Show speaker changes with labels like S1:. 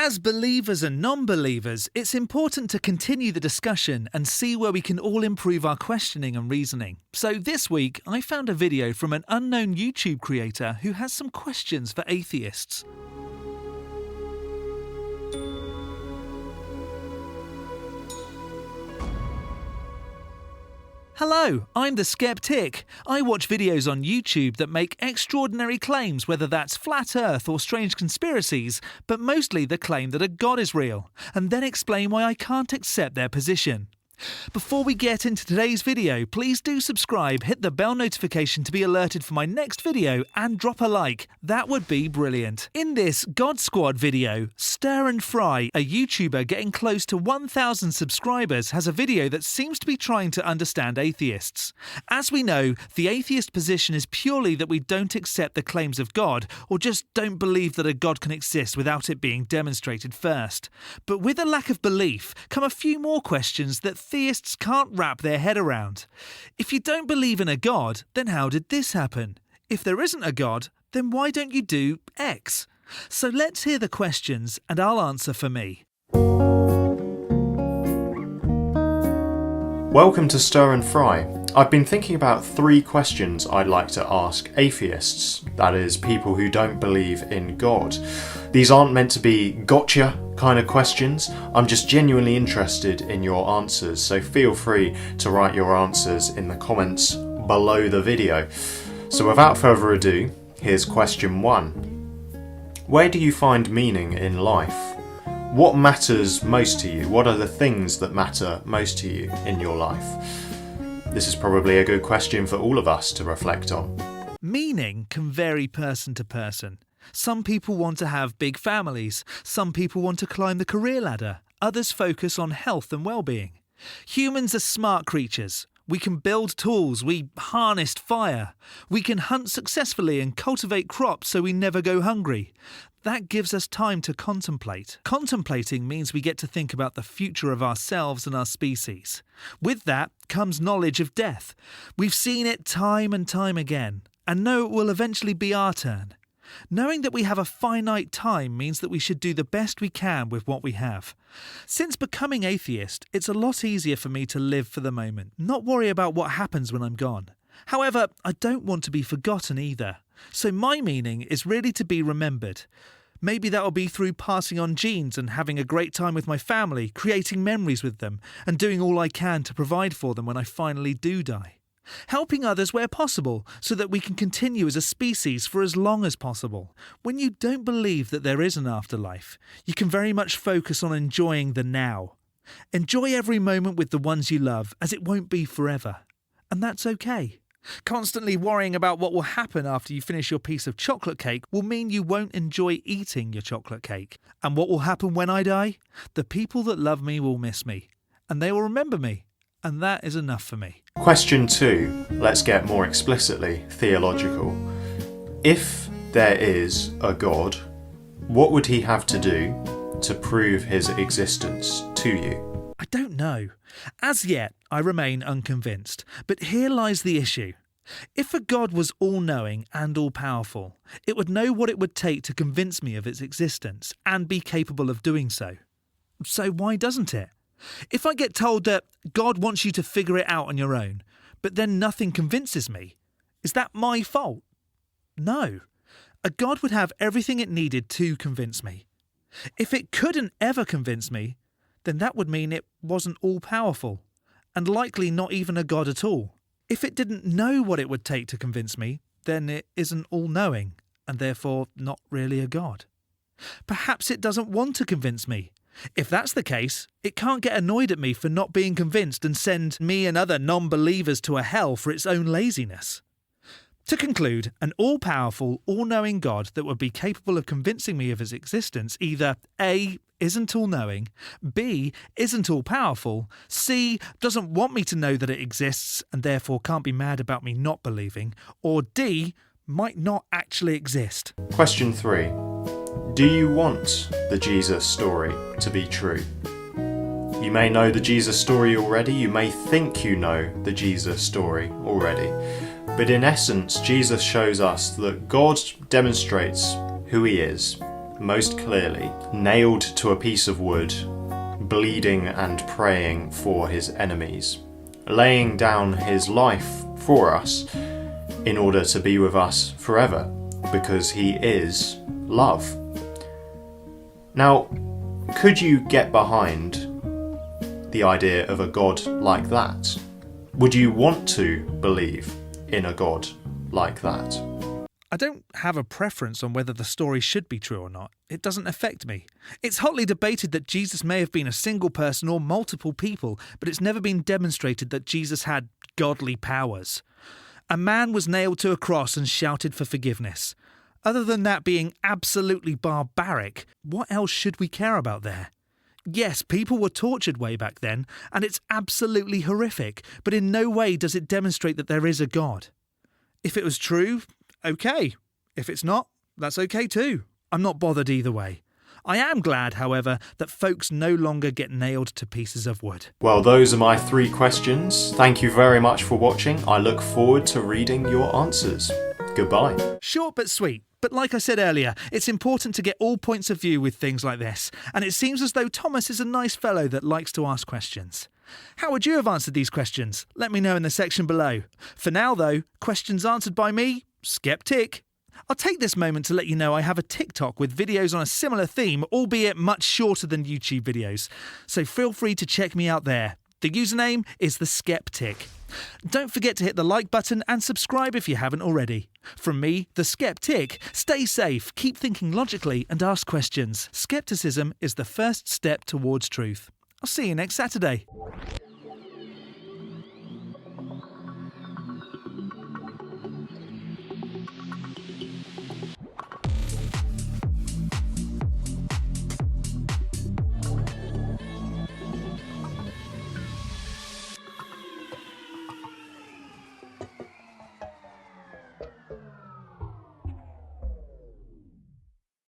S1: As believers and non-believers, it's important to continue the discussion and see where we can all improve our questioning and reasoning. So this week, I found a video from an unknown YouTube creator who has some questions for atheists. Hello, I'm TheSkepTick. I watch videos on YouTube that make extraordinary claims, whether that's flat earth or strange conspiracies, but mostly the claim that a god is real, and then explain why I can't accept their position. Before we get into today's video, please do subscribe, hit the bell notification to be alerted for my next video, and drop a like. That would be brilliant. In this God Squad video, Stir and Fry, a YouTuber getting close to 1,000 subscribers, has a video that seems to be trying to understand atheists. As we know, the atheist position is purely that we don't accept the claims of God, or just don't believe that a God can exist without it being demonstrated first. But with a lack of belief come a few more questions that theists can't wrap their head around. If you don't believe in a God, then how did this happen? If there isn't a God, then why don't you do X? So let's hear the questions and I'll answer for me.
S2: Welcome to Stir and Fry. I've been thinking about 3 questions I'd like to ask atheists, that is, people who don't believe in God. These aren't meant to be gotcha kind of questions. I'm just genuinely interested in your answers, so feel free to write your answers in the comments below the video. So without further ado, here's question 1. Where do you find meaning in life? What matters most to you? What are the things that matter most to you in your life? This is probably a good question for all of us to reflect on.
S1: Meaning can vary person to person. Some people want to have big families, some people want to climb the career ladder, others focus on health and well-being. Humans are smart creatures. We can build tools, we harnessed fire. We can hunt successfully and cultivate crops so we never go hungry. That gives us time to contemplate. Contemplating means we get to think about the future of ourselves and our species. With that comes knowledge of death. We've seen it time and time again, and know it will eventually be our turn. Knowing that we have a finite time means that we should do the best we can with what we have. Since becoming atheist, it's a lot easier for me to live for the moment, not worry about what happens when I'm gone. However, I don't want to be forgotten either. So my meaning is really to be remembered. Maybe that'll be through passing on genes and having a great time with my family, creating memories with them, and doing all I can to provide for them when I finally do die. Helping others where possible so that we can continue as a species for as long as possible. When you don't believe that there is an afterlife, you can very much focus on enjoying the now. Enjoy every moment with the ones you love, as it won't be forever. And that's okay. Constantly worrying about what will happen after you finish your piece of chocolate cake will mean you won't enjoy eating your chocolate cake. And what will happen when I die? The people that love me will miss me, and they will remember me. And that is enough for me.
S2: Question 2. Let's get more explicitly theological. If there is a God, what would he have to do to prove his existence to you?
S1: I don't know. As yet, I remain unconvinced. But here lies the issue. If a God was all-knowing and all-powerful, it would know what it would take to convince me of its existence and be capable of doing so. So why doesn't it? If I get told that God wants you to figure it out on your own, but then nothing convinces me, is that my fault? No. A God would have everything it needed to convince me. If it couldn't ever convince me, then that would mean it wasn't all-powerful, and likely not even a God at all. If it didn't know what it would take to convince me, then it isn't all-knowing, and therefore not really a God. Perhaps it doesn't want to convince me. If that's the case, it can't get annoyed at me for not being convinced and send me and other non-believers to a hell for its own laziness. To conclude, an all-powerful, all-knowing God that would be capable of convincing me of his existence either A, isn't all-knowing, B, isn't all-powerful, C, doesn't want me to know that it exists and therefore can't be mad about me not believing, or D, might not actually exist.
S2: Question 3. Do you want the Jesus story to be true? You may know the Jesus story already, you may think you know the Jesus story already, but in essence, Jesus shows us that God demonstrates who he is most clearly, nailed to a piece of wood, bleeding and praying for his enemies, laying down his life for us in order to be with us forever, because he is love. Now, could you get behind the idea of a God like that? Would you want to believe in a God like that?
S1: I don't have a preference on whether the story should be true or not. It doesn't affect me. It's hotly debated that Jesus may have been a single person or multiple people, but it's never been demonstrated that Jesus had godly powers. A man was nailed to a cross and shouted for forgiveness. Other than that being absolutely barbaric, what else should we care about there? Yes, people were tortured way back then, and it's absolutely horrific, but in no way does it demonstrate that there is a God. If it was true, okay. If it's not, that's okay too. I'm not bothered either way. I am glad, however, that folks no longer get nailed to pieces of wood.
S2: Well, those are my 3 questions. Thank you very much for watching. I look forward to reading your answers. Goodbye.
S1: Short but sweet. But like I said earlier, it's important to get all points of view with things like this, and it seems as though Thomas is a nice fellow that likes to ask questions. How would you have answered these questions? Let me know in the section below. For now though, questions answered by me, TheSkepTick. I'll take this moment to let you know I have a TikTok with videos on a similar theme, albeit much shorter than YouTube videos, so feel free to check me out there. The username is TheSkepTick. Don't forget to hit the like button and subscribe if you haven't already. From me, TheSkepTick, stay safe, keep thinking logically and ask questions. Skepticism is the first step towards truth. I'll see you next Saturday.